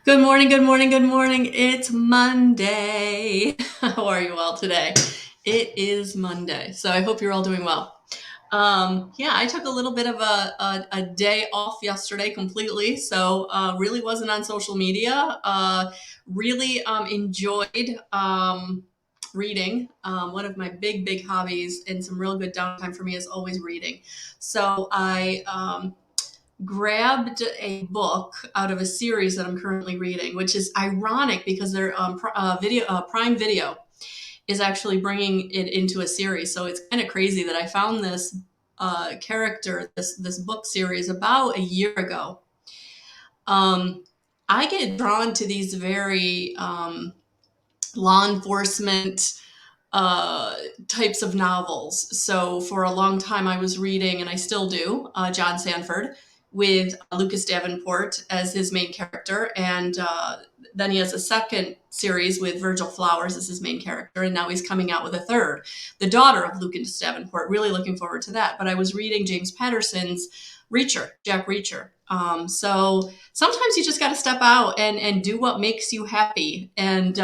Good morning, good morning, good morning. It's Monday. How are you all today? It is Monday, so I hope you're all doing well. Yeah, I took a little bit of a day off yesterday completely, so really wasn't on social media. Really enjoyed reading. One of my big hobbies and some real good downtime for me is always reading. So I grabbed a book out of a series that I'm currently reading, which is ironic because their Prime Video is actually bringing it into a series. So it's kind of crazy that I found this this book series about a year ago. I get drawn to these very law enforcement uh, types of novels. So for a long time, I was reading, and I still do, John Sanford with Lucas Davenport as his main character. And then he has a second series with Virgil Flowers as his main character. And now he's coming out with a third, the daughter of Lucas Davenport. Really looking forward to that. But I was reading James Patterson's Jack Reacher. So sometimes you just got to step out and do what makes you happy. And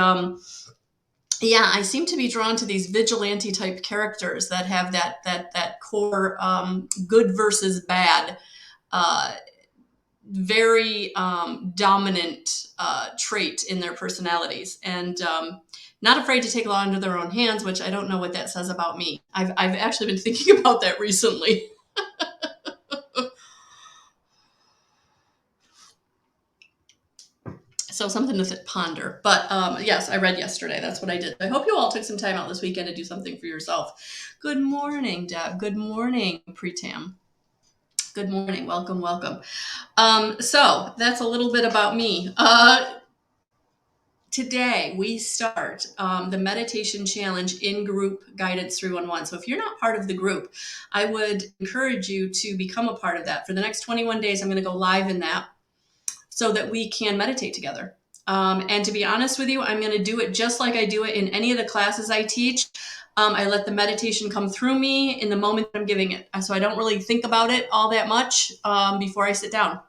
yeah, I seem to be drawn to these vigilante type characters that have that core good versus bad, uh, very dominant trait in their personalities, and not afraid to take law into their own hands. Which I don't know what that says about me. I've actually been thinking about that recently. So something to ponder. But yes, I read yesterday. That's what I did. I hope you all took some time out this weekend to do something for yourself. Good morning, Deb. Good morning, Pretam. Good morning. Welcome, welcome. So that's a little bit about me. Today we start the meditation challenge in group guidance 311. So if you're not part of the group, I would encourage you to become a part of that. For the next 21 days, I'm going to go live in that so that we can meditate together. And to be honest with you, I'm going to do it just like I do it in any of the classes I teach. I let the meditation come through me in the moment I'm giving it. So I don't really think about it all that much before I sit down.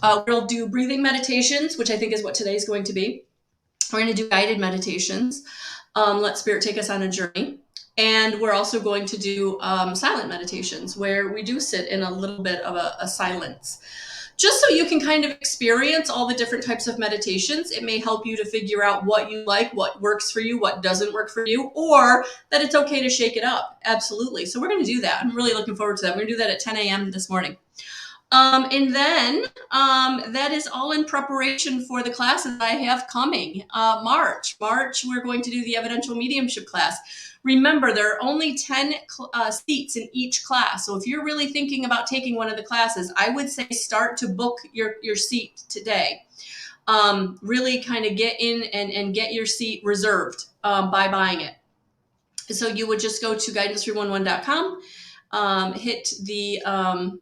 We'll do breathing meditations, which I think is what today's going to be. We're going to do guided meditations. Let Spirit take us on a journey. And we're also going to do silent meditations where we do sit in a little bit of a silence. Just so you can kind of experience all the different types of meditations. It may help you to figure out what you like, what works for you, what doesn't work for you, or that it's okay to shake it up. Absolutely. So we're going to do that. I'm really looking forward to that. We're going to do that at 10 a.m. this morning. And then that is all in preparation for the classes I have coming. March, we're going to do the Evidential Mediumship class. Remember, there are only 10 seats in each class. So if you're really thinking about taking one of the classes, I would say start to book your seat today. Really kind of get in and get your seat reserved by buying it. So you would just go to guidance311.com. Hit the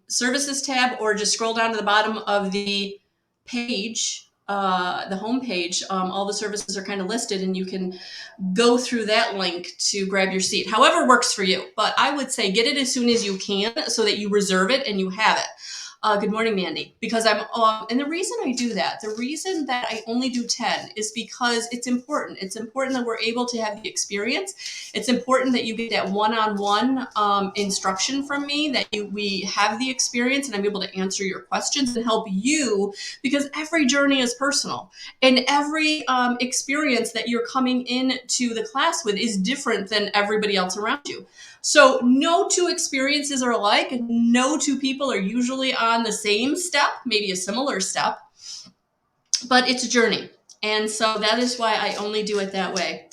services tab, or just scroll down to the bottom of the page, the home page. All the services are kind of listed, and you can go through that link to grab your seat. However works for you, but I would say get it as soon as you can so that you reserve it and you have it. Good morning, Mandy. Because and the reason I do that, the reason that I only do 10 is because it's important. It's important that we're able to have the experience. It's important that you get that one-on-one instruction from me, that we have the experience and I'm able to answer your questions and help you, because every journey is personal and every experience that you're coming into the class with is different than everybody else around you. So no two experiences are alike. No two people are usually on the same step, maybe a similar step, but it's a journey. And so that is why I only do it that way.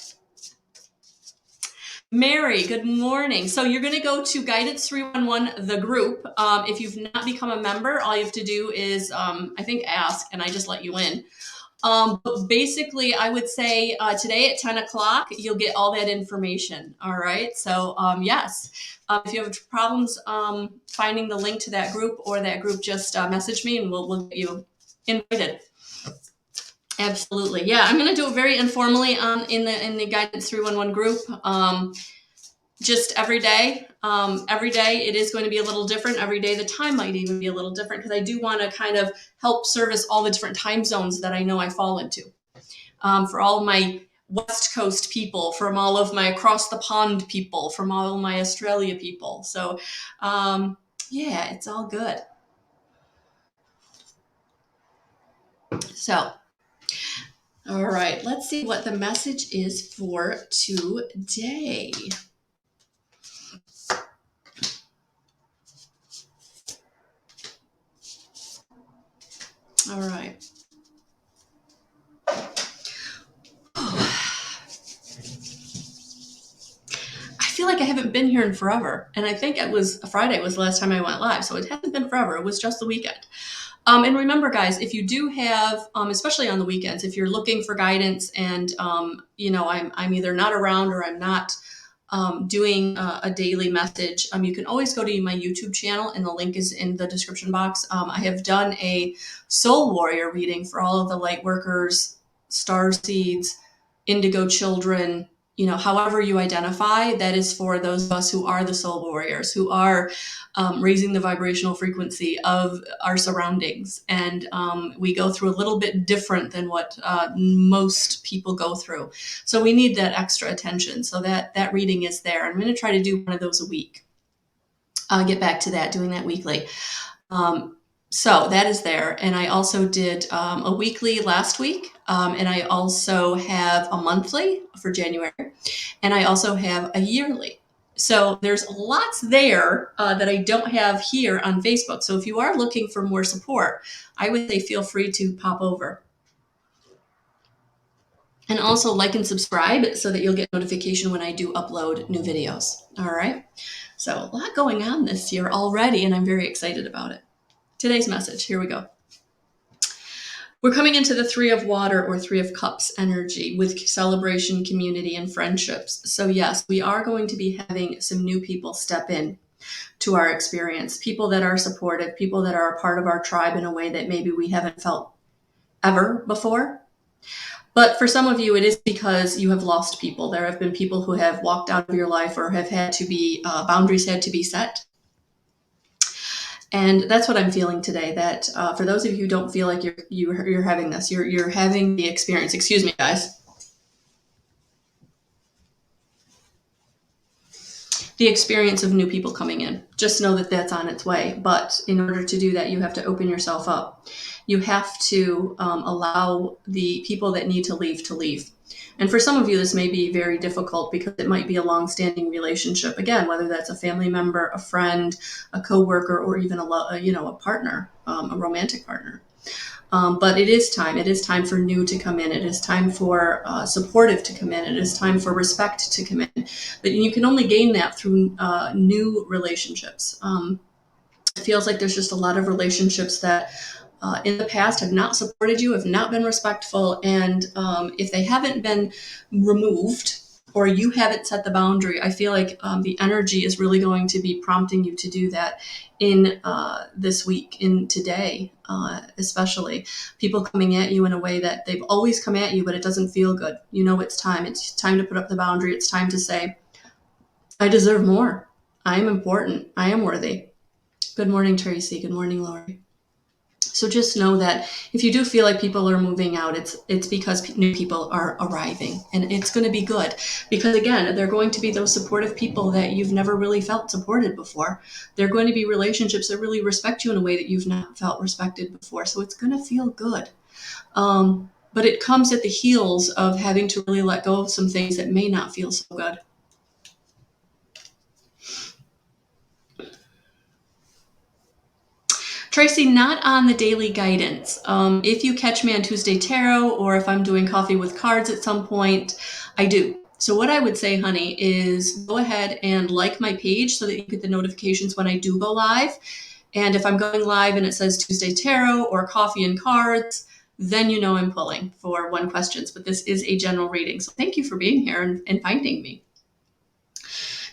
Mary, good morning. So you're going to go to Guidance 311, the group. If you've not become a member, all you have to do is, I think, ask, and I just let you in. But basically, I would say today at 10 o'clock, you'll get all that information. All right. So yes, if you have problems finding the link to that group, or that group, just message me and we'll get you invited. Absolutely. Yeah, I'm going to do it very informally in the Guidance 311 group. just every day it is going to be a little different. Every day the time might even be a little different, because I do want to kind of help service all the different time zones that I know I fall into. For all of my West Coast people, from all of my across the pond people, from all of my Australia people. So yeah, it's all good. So, all right, let's see what the message is for today. All right. I feel like I haven't been here in forever. And I think it was Friday was the last time I went live. So it hasn't been forever. It was just the weekend. And remember, guys, if you do have, especially on the weekends, if you're looking for guidance and, I'm either not around or I'm not doing a daily message, you can always go to my YouTube channel, and the link is in the description box. I have done a soul warrior reading for all of the light workers, star seeds, indigo children, however you identify. That is for those of us who are the soul warriors, who are raising the vibrational frequency of our surroundings. And we go through a little bit different than what most people go through. So we need that extra attention. So that reading is there. I'm going to try to do one of those a week. I'll get back to that, doing that weekly. So that is there. And I also did a weekly last week. And I also have a monthly for January. And I also have a yearly. So there's lots there that I don't have here on Facebook. So if you are looking for more support, I would say feel free to pop over. And also like and subscribe so that you'll get notification when I do upload new videos. All right. So a lot going on this year already, and I'm very excited about it. Today's message, here we go. We're coming into the 3 of Water or 3 of Cups energy with celebration, community, and friendships. So yes, we are going to be having some new people step in to our experience. People that are supportive, people that are a part of our tribe in a way that maybe we haven't felt ever before. But for some of you, it is because you have lost people. There have been people who have walked out of your life or have had to be, boundaries had to be set. And that's what I'm feeling today, that for those of you who don't feel like you're having this, you're having the experience. Excuse me, guys. The experience of new people coming in. Just know that that's on its way. But in order to do that, you have to open yourself up. You have to allow the people that need to leave to leave. And for some of you, this may be very difficult because it might be a long-standing relationship. Again, whether that's a family member, a friend, a coworker, or even a partner, a romantic partner. But it is time. It is time for new to come in. It is time for supportive to come in. It is time for respect to come in. But you can only gain that through new relationships. It feels like there's just a lot of relationships that in the past have not supported you, have not been respectful. And if they haven't been removed or you haven't set the boundary, I feel like the energy is really going to be prompting you to do that in this week, in today, especially. People coming at you in a way that they've always come at you, but it doesn't feel good. You know, it's time. It's time to put up the boundary. It's time to say, I deserve more. I am important. I am worthy. Good morning, Tracy. Good morning, Lori. So just know that if you do feel like people are moving out, it's because new people are arriving, and it's going to be good because, again, they're going to be those supportive people that you've never really felt supported before. They're going to be relationships that really respect you in a way that you've not felt respected before. So it's going to feel good. But it comes at the heels of having to really let go of some things that may not feel so good. Tracy, not on the daily guidance. If you catch me on Tuesday Tarot, or if I'm doing coffee with cards at some point, I do. So what I would say, honey, is go ahead and like my page so that you get the notifications when I do go live. And if I'm going live and it says Tuesday Tarot or coffee and cards, then you know I'm pulling for one questions. But this is a general reading. So thank you for being here and finding me.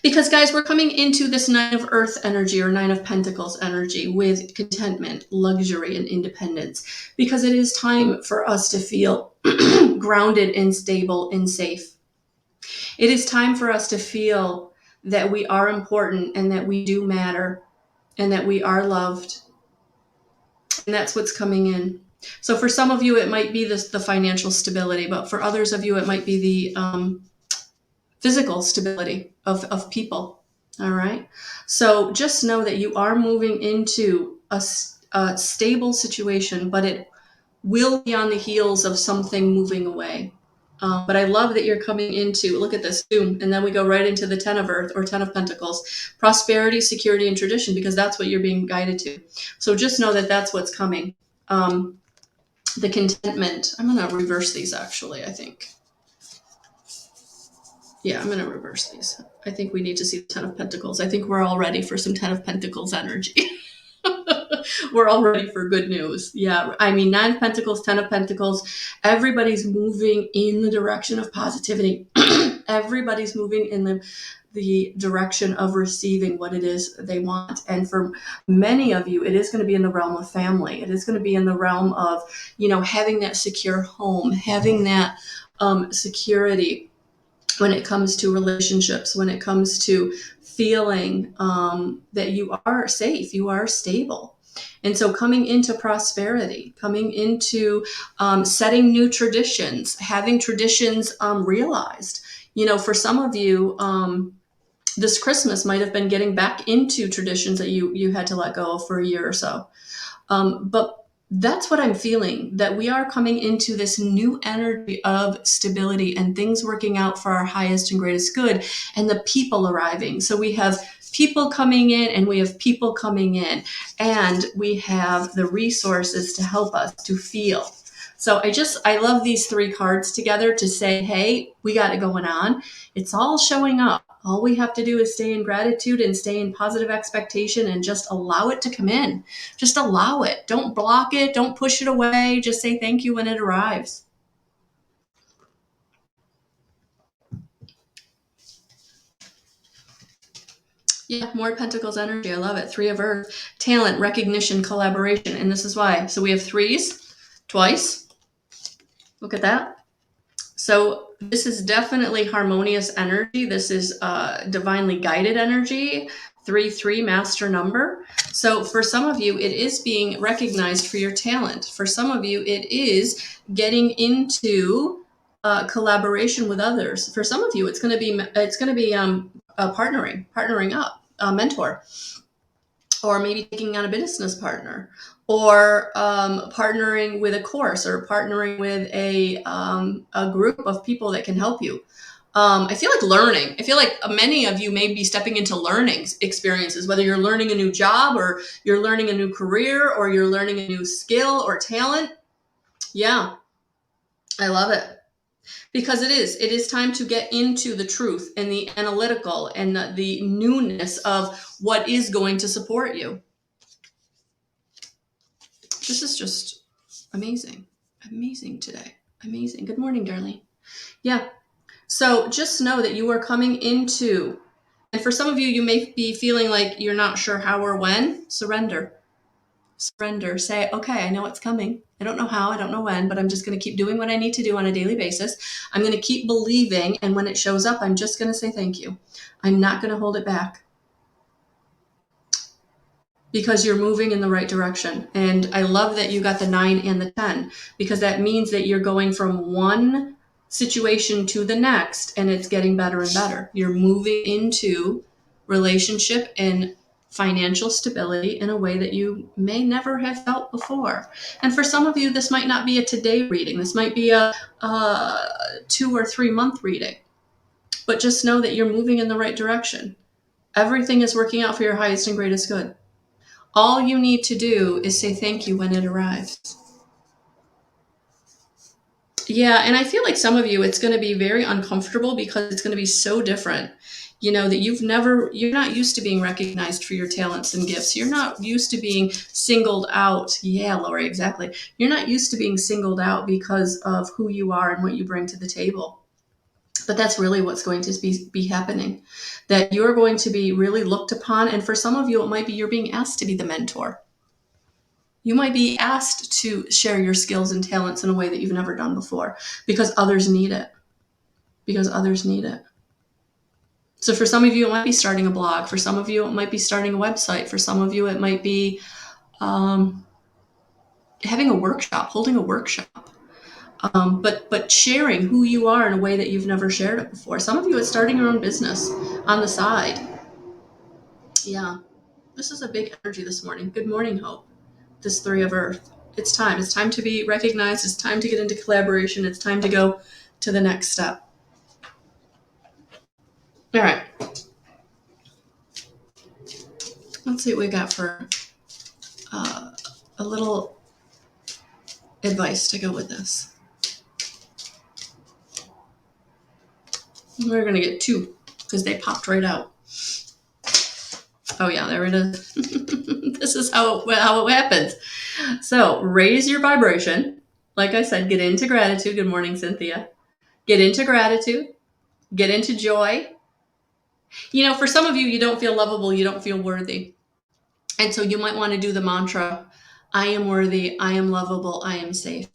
Because, guys, we're coming into this 9 of Earth energy or 9 of Pentacles energy with contentment, luxury, and independence. Because it is time for us to feel grounded and stable and safe. It is time for us to feel that we are important and that we do matter and that we are loved. And that's what's coming in. So for some of you, it might be the financial stability, but for others of you, it might be the physical stability of people. All right. So just know that you are moving into a stable situation, but it will be on the heels of something moving away. But I love that you're coming into, look at this, boom, and then we go right into the 10 of Earth or 10 of Pentacles, prosperity, security, and tradition, because that's what you're being guided to. So just know that that's what's coming. The contentment, I'm going to reverse these actually, I think. Yeah, I'm going to reverse these. I think we need to see the 10 of Pentacles. I think we're all ready for some 10 of Pentacles energy. We're all ready for good news. Yeah, I mean, 9 of Pentacles, 10 of Pentacles. Everybody's moving in the direction of positivity. Everybody's moving in the direction of receiving what it is they want. And for many of you, it is going to be in the realm of family. It is going to be in the realm of, having that secure home, having that security when it comes to relationships, when it comes to feeling that you are safe, you are stable. And so coming into prosperity, coming into setting new traditions, having traditions realized. For some of you, this Christmas might have been getting back into traditions that you had to let go of for a year or so. But that's what I'm feeling, that we are coming into this new energy of stability and things working out for our highest and greatest good, and the people arriving. So we have people coming in and we have people coming in, and we have the resources to help us to feel. So I love these 3 cards together to say, hey, we got it going on. It's all showing up. All we have to do is stay in gratitude and stay in positive expectation and just allow it to come in. Just allow it. Don't block it. Don't push it away. Just say thank you when it arrives. Yeah, more Pentacles energy. I love it. 3 of Earth. Talent, recognition, collaboration. And this is why. So we have 3s twice. Look at that. So this is definitely harmonious energy. This is divinely guided energy. 3-3 master number. So for some of you, it is being recognized for your talent. For some of you, it is getting into collaboration with others. For some of you, it's going to be partnering up, a mentor, or maybe taking on a business partner, or partnering with a course, or partnering with a group of people that can help you. I feel like learning. I feel like many of you may be stepping into learning experiences, whether you're learning a new job or you're learning a new career or you're learning a new skill or talent. Yeah, I love it. Because it is time to get into the truth and the analytical and the newness of what is going to support you. This is just amazing. Amazing today. Amazing. Good morning, darling. Yeah. So just know that you are coming into, and for some of you, you may be feeling like you're not sure how or when. Surrender. Surrender. Say, okay, I know it's coming. I don't know how, I don't know when, but I'm just going to keep doing what I need to do on a daily basis. I'm going to keep believing, and when it shows up, I'm just going to say thank you. I'm not going to hold it back. Because you're moving in the right direction. And I love that you got the 9 and the 10, because that means that you're going from one situation to the next, and it's getting better and better. You're moving into relationship and financial stability in a way that you may never have felt before. And for some of you, this might not be a today reading. This might be a 2 or 3 month reading. But just know that you're moving in the right direction. Everything is working out for your highest and greatest good. All you need to do is say thank you when it arrives. Yeah, and I feel like some of you, it's going to be very uncomfortable because it's going to be so different. That you're not used to being recognized for your talents and gifts. You're not used to being singled out. Yeah, Lori, exactly. You're not used to being singled out because of who you are and what you bring to the table. But that's really what's going to be happening, that you're going to be really looked upon. And for some of you, it might be you're being asked to be the mentor. You might be asked to share your skills and talents in a way that you've never done before, because others need it. Because others need it. So for some of you, it might be starting a blog. For some of you, it might be starting a website. For some of you, it might be having a workshop, holding a workshop. But sharing who you are in a way that you've never shared it before. Some of you, it's starting your own business on the side. Yeah, this is a big energy this morning. Good morning, Hope. This 3 of Earth. It's time. It's time to be recognized. It's time to get into collaboration. It's time to go to the next step. All right. Let's see what we got for a little advice to go with this. We're going to get 2 because they popped right out. Oh, yeah, there it is. This is how it happens. So raise your vibration. Like I said, get into gratitude. Good morning, Cynthia. Get into gratitude. Get into joy. You know, for some of you, you don't feel lovable. You don't feel worthy. And so you might want to do the mantra, I am worthy. I am lovable. I am safe.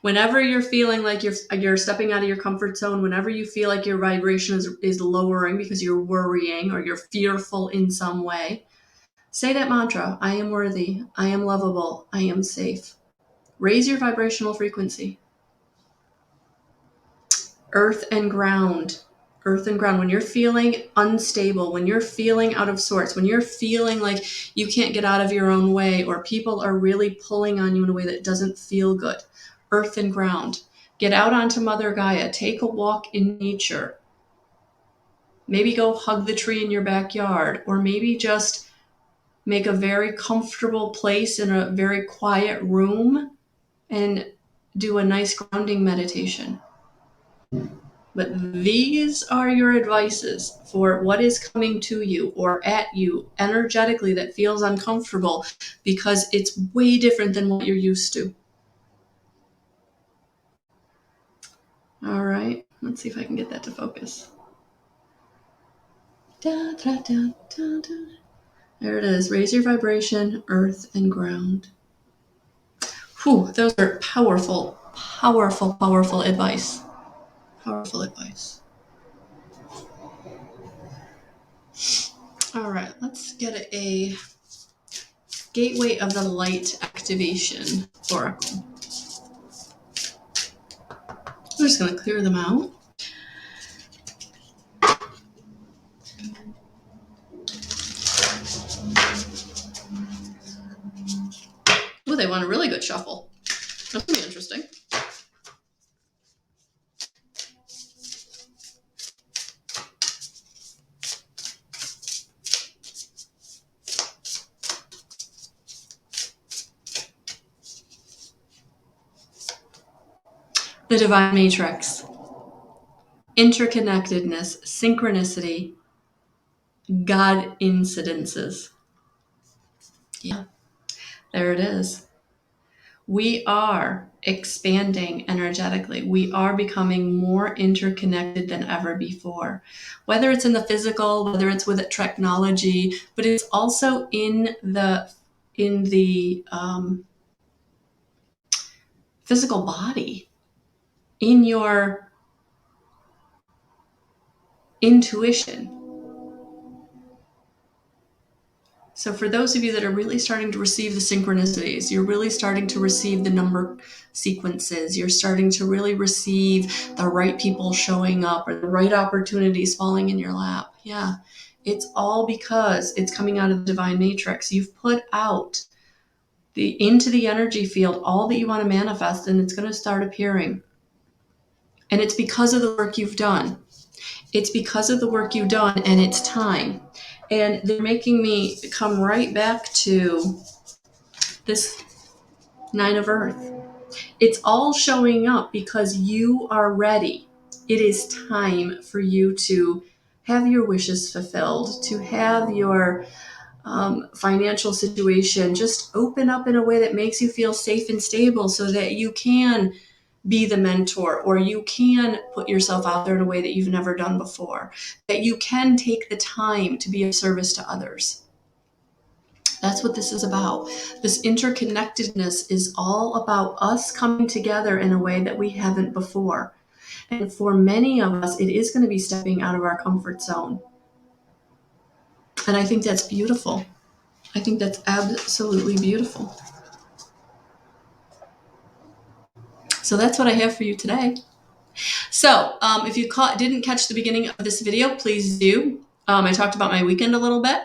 Whenever you're feeling like you're stepping out of your comfort zone, whenever you feel like your vibration is lowering because you're worrying or you're fearful in some way, say that mantra, I am worthy, I am lovable, I am safe. Raise your vibrational frequency. Earth and ground. Earth and ground. When you're feeling unstable, when you're feeling out of sorts, when you're feeling like you can't get out of your own way or people are really pulling on you in a way that doesn't feel good, earth and ground. Get out onto Mother Gaia. Take a walk in nature. Maybe go hug the tree in your backyard, or maybe just make a very comfortable place in a very quiet room and do a nice grounding meditation. But these are your advices for what is coming to you or at you energetically that feels uncomfortable because it's way different than what you're used to. All right, let's see if I can get that to focus. Da, da, da, da, da. There it is. Raise your vibration, earth and ground. Whew, those are powerful, powerful, powerful advice. Powerful advice. All right, let's get a Gateway of the Light activation oracle. I'm just going to clear them out. Oh, they want a really good shuffle. That's going to be interesting. The Divine Matrix. Interconnectedness, synchronicity, God incidences. Yeah, there it is. We are expanding energetically. We are becoming more interconnected than ever before, whether it's in the physical, whether it's with technology, but it's also in the physical body, in your intuition. So for those of you that are really starting to receive the synchronicities, you're really starting to receive the number sequences, you're starting to really receive the right people showing up or the right opportunities falling in your lap. Yeah, it's all because it's coming out of the Divine Matrix. You've put out into the energy field all that you want to manifest, and it's going to start appearing. And it's because of the work you've done. It's because of the work you've done, and it's time. And they're making me come right back to this 9 of Earth. It's all showing up because you are ready. It is time for you to have your wishes fulfilled, to have your financial situation just open up in a way that makes you feel safe and stable so that you can be the mentor, or you can put yourself out there in a way that you've never done before, that you can take the time to be of service to others. That's what this is about. This interconnectedness is all about us coming together in a way that we haven't before. And for many of us, it is going to be stepping out of our comfort zone. And I think that's beautiful. I think that's absolutely beautiful. So that's what I have for you today. So if you didn't catch the beginning of this video, please do. I talked about my weekend a little bit.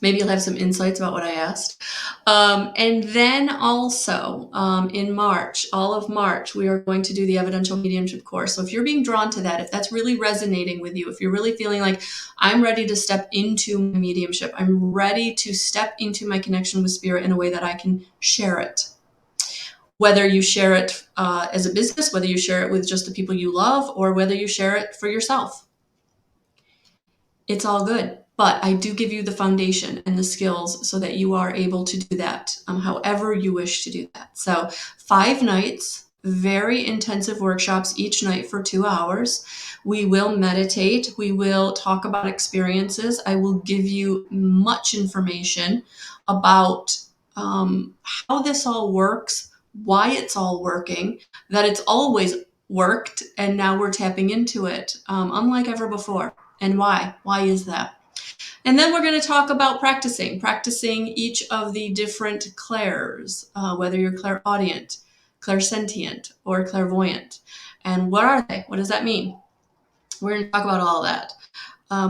Maybe you'll have some insights about what I asked. And then also in March, all of March, we are going to do the Evidential Mediumship course. So if you're being drawn to that, if that's really resonating with you, if you're really feeling like I'm ready to step into my mediumship, I'm ready to step into my connection with spirit in a way that I can share it. Whether you share it as a business, whether you share it with just the people you love, or whether you share it for yourself. It's all good. But I do give you the foundation and the skills so that you are able to do that however you wish to do that. So 5 nights, very intensive workshops each night for 2 hours. We will meditate. We will talk about experiences. I will give you much information about how this all works, why it's all working, that it's always worked, and now we're tapping into it unlike ever before. And why? Why is that? And then we're going to talk about practicing each of the different clairs, whether you're clairaudient, clairsentient, or clairvoyant. And what are they? What does that mean? We're going to talk about all of that.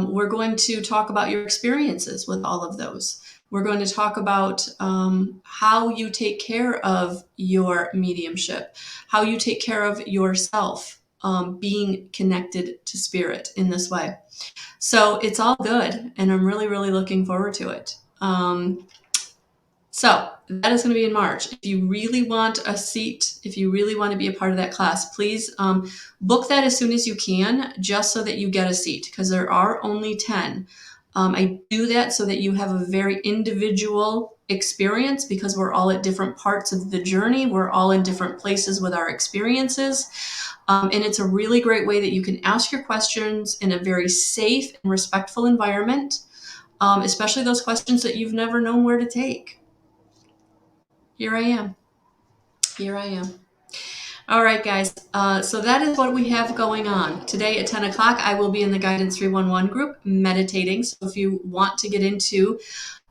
We're going to talk about your experiences with all of those. We're going to talk about how you take care of your mediumship, how you take care of yourself, being connected to spirit in this way. So it's all good, and I'm really, really looking forward to it. So that is going to be in March. If you really want a seat, if you really want to be a part of that class, please book that as soon as you can, just so that you get a seat, because there are only 10. I do that so that you have a very individual experience, because we're all at different parts of the journey. We're all in different places with our experiences. And it's a really great way that you can ask your questions in a very safe and respectful environment, especially those questions that you've never known where to take. Here I am. All right, guys. So that is what we have going on. Today at 10 o'clock, I will be in the Guidance 311 group meditating. So if you want to get into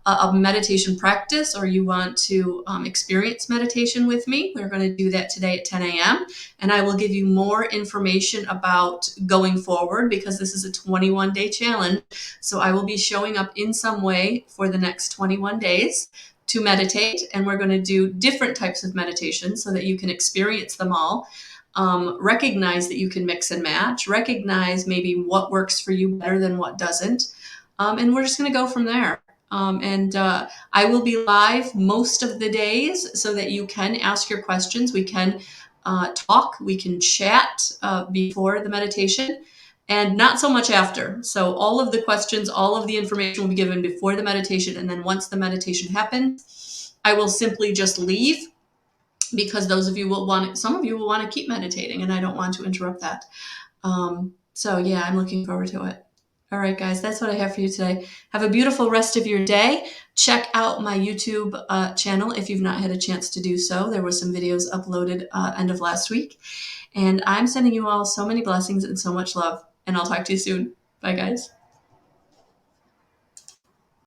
a meditation practice, or you want to experience meditation with me, we're going to do that today at 10 a.m. And I will give you more information about going forward, because this is a 21-day challenge. So I will be showing up in some way for the next 21 days to meditate. And we're going to do different types of meditation so that you can experience them all. Recognize that you can mix and match, recognize maybe what works for you better than what doesn't. And we're just going to go from there. I will be live most of the days so that you can ask your questions. We can talk, we can chat before the meditation, and not so much after. So all of the questions, all of the information will be given before the meditation. And then once the meditation happens, I will simply just leave, because some of you will want to keep meditating, and I don't want to interrupt that. So yeah, I'm looking forward to it. All right, guys, that's what I have for you today. Have a beautiful rest of your day. Check out my YouTube channel if you've not had a chance to do so. There were some videos uploaded end of last week. And I'm sending you all so many blessings and so much love. And I'll talk to you soon. Bye, guys.